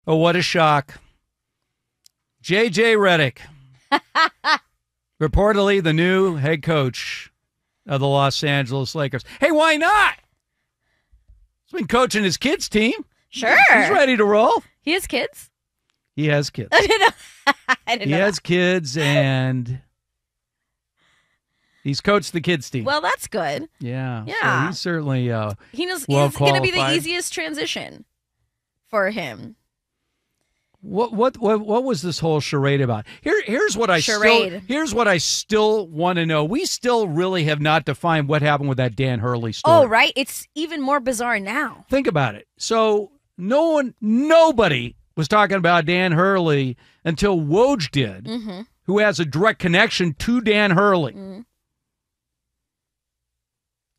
Oh, what a shock. JJ Redick, reportedly the new head coach of the Los Angeles Lakers. Hey, why not? He's been coaching his kids' team. Sure. He's ready to roll. He has kids? He has kids. I didn't know. He has kids, and he's coached the kids' team. Well, that's good. Yeah. Yeah. So he's certainly he's well going to be the qualified. easiest transition for him. What was this whole charade about? Here's what I still want to know. We still really have not defined what happened with that Dan Hurley story. Oh, right. It's even more bizarre now. Think about it. So nobody was talking about Dan Hurley until Woj did, who has a direct connection to Dan Hurley. Mm-hmm.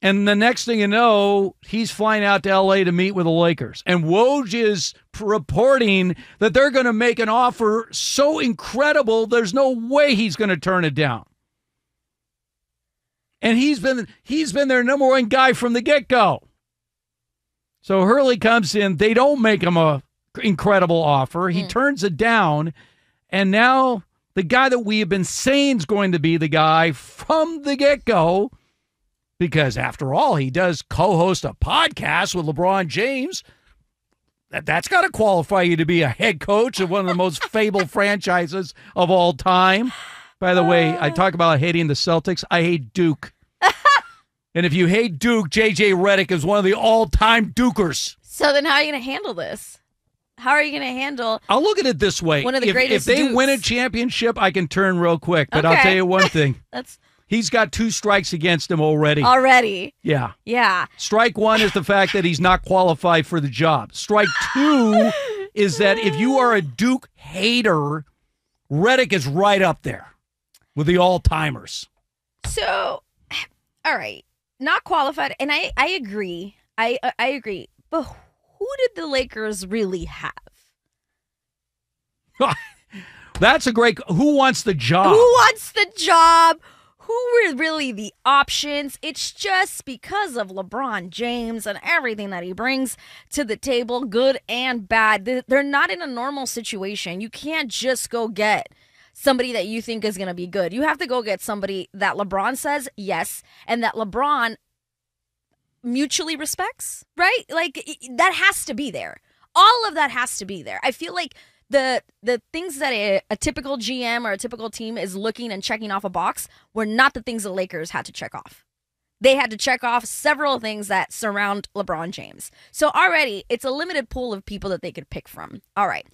And the next thing you know, he's flying out to L.A. to meet with the Lakers. And Woj is reporting that they're going to make an offer so incredible, there's no way he's going to turn it down. And he's been their number one guy from the get-go. So Hurley comes in. They don't make him a incredible offer. He turns it down. And now the guy that we have been saying is going to be the guy from the get-go, because, after all, he does co-host a podcast with LeBron James. That's got to qualify you to be a head coach of one of the most fabled franchises of all time. By the way, I talk about hating the Celtics. I hate Duke. And if you hate Duke, JJ Redick is one of the all-time Dukers. So then how are you going to handle this? How are you going to handle... I'll look at it this way. One of the greatest If they Dukes. win a championship, I can turn real quick. But I'll tell you one thing. He's got 2 strikes against him already. Yeah. Yeah. Strike 1 is the fact that he's not qualified for the job. Strike 2 is that if you are a Duke hater, Redick is right up there with the all-timers. So, all right. Not qualified, and I agree. I agree. But who did the Lakers really have? That's a great... Who wants the job? Who wants the job? Who were really the options? It's just because of LeBron James and everything that he brings to the table, good and bad. They're not in a normal situation. You can't just go get somebody that you think is going to be good. You have to go get somebody that LeBron says yes, and that LeBron mutually respects, right? Like, that has to be there. All of that has to be there. I feel like the things that a typical GM or a typical team is looking and checking off a box were not the things the Lakers had to check off. They had to check off several things that surround LeBron James. So already, it's a limited pool of people that they could pick from. All right.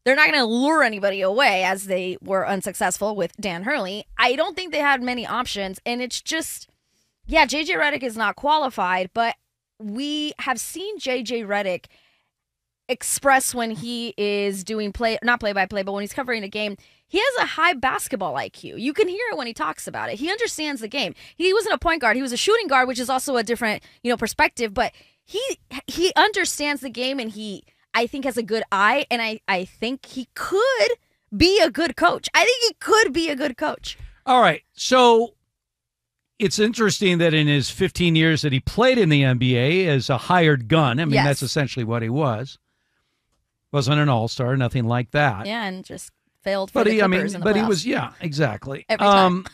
They're not going to lure anybody away as they were unsuccessful with Dan Hurley. I don't think they had many options, and it's just, yeah, JJ Redick is not qualified, but we have seen JJ Redick express when he is doing not play-by-play, but when he's covering a game, he has a high basketball IQ. You can hear it when he talks about it. He understands the game. He wasn't a point guard. He was a shooting guard, which is also a different, perspective, but he understands the game, and I think has a good eye, and I think he could be a good coach. I think he could be a good coach. All right. So it's interesting that in his 15 years that he played in the NBA as a hired gun, I mean, Yes. That's essentially what he was. Wasn't an all-star, nothing like that. Yeah, and just failed for the Clippers in the playoffs. He was, yeah, exactly. Every time.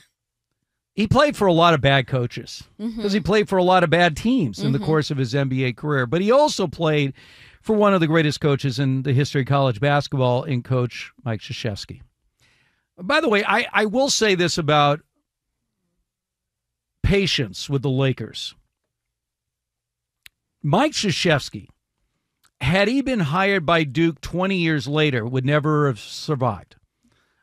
He played for a lot of bad coaches because he played for a lot of bad teams in the course of his NBA career. But he also played for one of the greatest coaches in the history of college basketball, in Coach Mike Krzyzewski. By the way, I will say this about patience with the Lakers. Mike Krzyzewski, had he been hired by Duke 20 years later, would never have survived.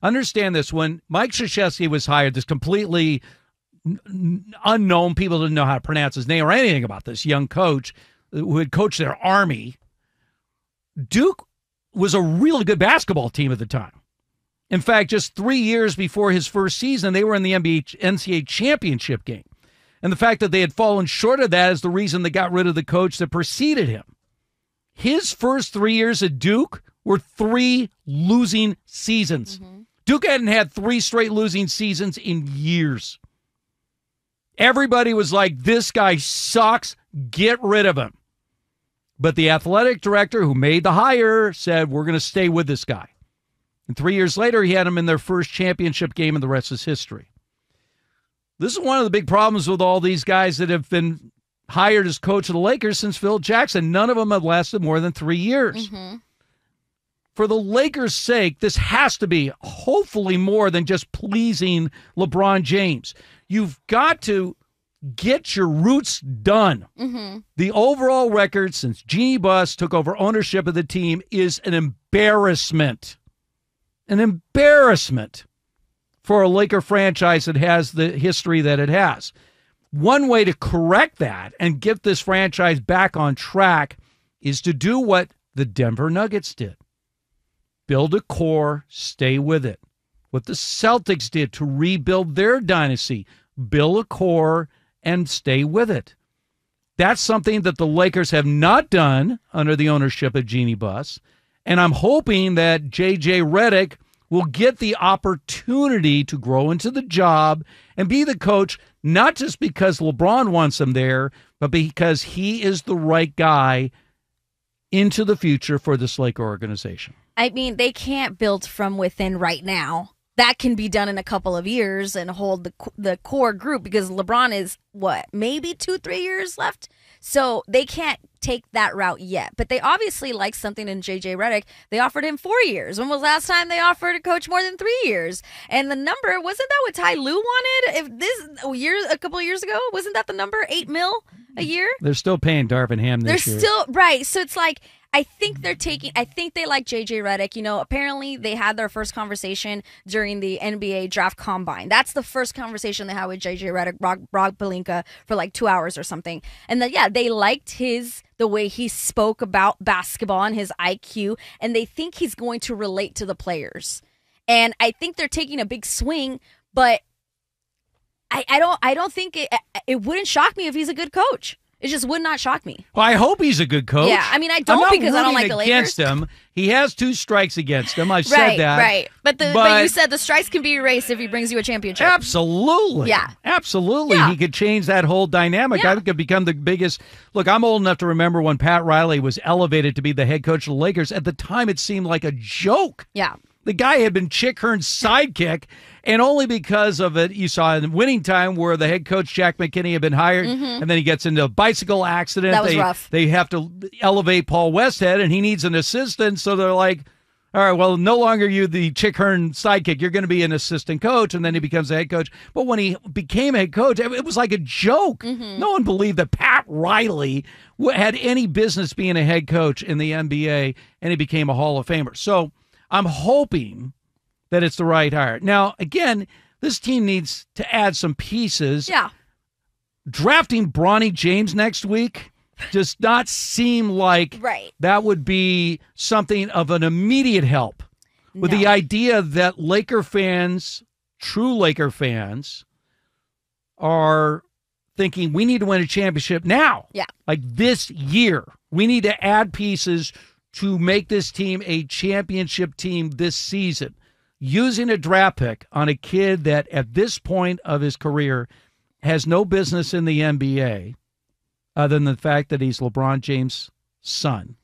Understand this. When Mike Krzyzewski was hired, this completely unknown, people didn't know how to pronounce his name or anything about this young coach who had coached their army. Duke was a really good basketball team at the time. In fact, just 3 years before his first season, they were in the NCAA championship game. And the fact that they had fallen short of that is the reason they got rid of the coach that preceded him. His first 3 years at Duke were 3 losing seasons. Duke hadn't had 3 straight losing seasons in years. Everybody was like, this guy sucks. Get rid of him. But the athletic director who made the hire said, we're going to stay with this guy. And 3 years later, he had him in their first championship game, and the rest is history. This is one of the big problems with all these guys that have been hired as coach of the Lakers since Phil Jackson. None of them have lasted more than 3 years. Mm-hmm. For the Lakers' sake, this has to be hopefully more than just pleasing LeBron James. You've got to get your roots done. Mm-hmm. The overall record since Jeanie Buss took over ownership of the team is an embarrassment. An embarrassment for a Laker franchise that has the history that it has. One way to correct that and get this franchise back on track is to do what the Denver Nuggets did. Build a core, stay with it. What the Celtics did to rebuild their dynasty, build a core and stay with it. That's something that the Lakers have not done under the ownership of Jeanie Buss. And I'm hoping that JJ Redick will get the opportunity to grow into the job and be the coach, not just because LeBron wants him there, but because he is the right guy into the future for this Laker organization. I mean, they can't build from within right now. That can be done in a couple of years and hold the core group because LeBron is, maybe 2-3 years left? So they can't take that route yet. But they obviously like something in JJ Redick. They offered him 4 years. When was the last time they offered a coach more than 3 years? And the number, wasn't that what Ty Lue wanted? A couple of years ago, wasn't that the number? $8 million a year? They're still paying Darvin Ham this year. They're still, right. So it's like, I think they like JJ Redick. You know, apparently they had their first conversation during the NBA draft combine. That's the first conversation they had with JJ Redick, Rob Pelinka, for like 2 hours or something. And then, they liked the way he spoke about basketball and his IQ, and they think he's going to relate to the players. And I think they're taking a big swing, but I don't think it wouldn't shock me if he's a good coach. It just would not shock me. Well, I hope he's a good coach. Yeah, I mean, I don't because I don't like the Lakers. Against him. He has 2 strikes against him. I've said that. Right. But you said the strikes can be erased if he brings you a championship. Absolutely. Yeah. Absolutely. Yeah. He could change that whole dynamic. Yeah. I could become the biggest. Look, I'm old enough to remember when Pat Riley was elevated to be the head coach of the Lakers. At the time, it seemed like a joke. Yeah. The guy had been Chick Hearn's sidekick, and only because of it, you saw in winning time where the head coach, Jack McKinney, had been hired, and then he gets into a bicycle accident. That was rough. They have to elevate Paul Westhead, and he needs an assistant, so they're like, all right, well, no longer you the Chick Hearn sidekick. You're going to be an assistant coach, and then he becomes the head coach. But when he became head coach, it was like a joke. No one believed that Pat Riley had any business being a head coach in the NBA, and he became a Hall of Famer. So I'm hoping that it's the right hire. Now, again, this team needs to add some pieces. Yeah. Drafting Bronny James next week does not seem like that would be something of an immediate help. With the idea that Laker fans, true Laker fans, are thinking we need to win a championship now. Yeah. Like this year. We need to add pieces to make this team a championship team this season. Using a draft pick on a kid that at this point of his career has no business in the NBA other than the fact that he's LeBron James' son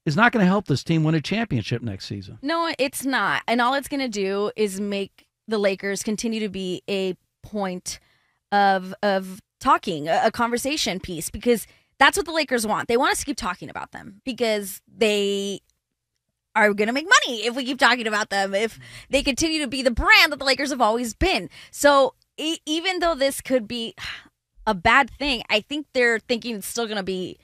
is not going to help this team win a championship next season. No, it's not. And all it's going to do is make the Lakers continue to be a point of talking, a conversation piece, because that's what the Lakers want. They want us to keep talking about them because they are going to make money if we keep talking about them, if they continue to be the brand that the Lakers have always been. So even though this could be a bad thing, I think they're thinking it's still going to be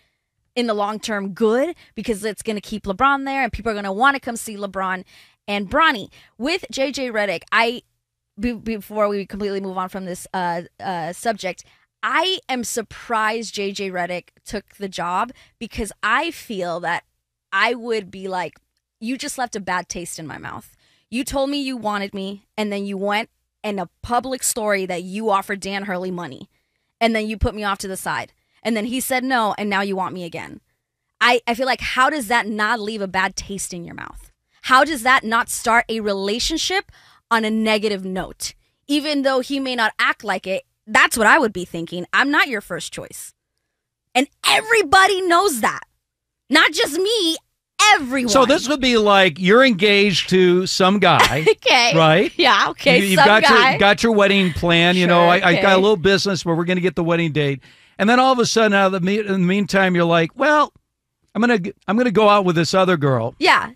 in the long term good because it's going to keep LeBron there and people are going to want to come see LeBron and Bronny. With JJ Redick, before we completely move on from this subject, I am surprised JJ Redick took the job because I feel that I would be like, you just left a bad taste in my mouth. You told me you wanted me, and then you went in a public story that you offered Dan Hurley money, and then you put me off to the side. And then he said no, and now you want me again. I feel like, how does that not leave a bad taste in your mouth? How does that not start a relationship on a negative note? Even though he may not act like it, that's what I would be thinking. I'm not your first choice. And everybody knows that. Not just me, everyone. So this would be like you're engaged to some guy. Okay. Right? Yeah, okay. You've some got guy. got your wedding plan. You Sure, know, I okay. got a little business where we're going to get the wedding date. And then all of a sudden, in the meantime, you're like, well, I'm gonna go out with this other girl. Yeah.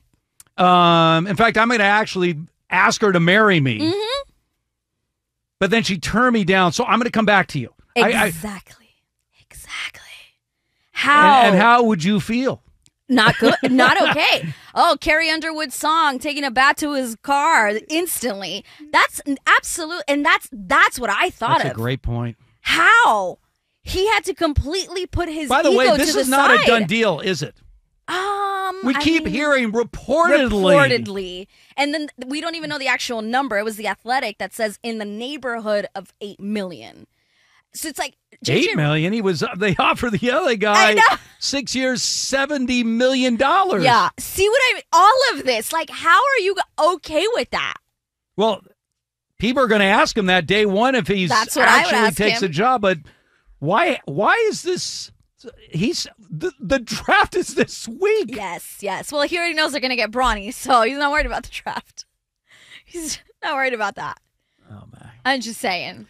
In fact, I'm going to actually ask her to marry me. Mm-hmm. But then she turned me down, so I'm going to come back to you. Exactly. Exactly. How? And how would you feel? Not good. Not okay. Oh, Carrie Underwood's song, taking a bat to his car instantly. That's an absolute, and that's what I thought That's of. a great point. How? He had to completely put his By the ego way, to this the is not side. a done deal, is it? We I keep mean, hearing reportedly. Reportedly. And then we don't even know the actual number. It was The Athletic that says in the neighborhood of 8 million. So it's like JJ, 8 million. They offered the other guy 6 years, $70 million. Yeah. See what I mean? All of this. Like, how are you okay with that? Well, people are going to ask him that day one if he's That's what I would actually ask takes him. a job. But why is this? The draft is this week. Yes. Well, he already knows they're going to get Bronny, so he's not worried about the draft. He's not worried about that. Oh, my. I'm just saying.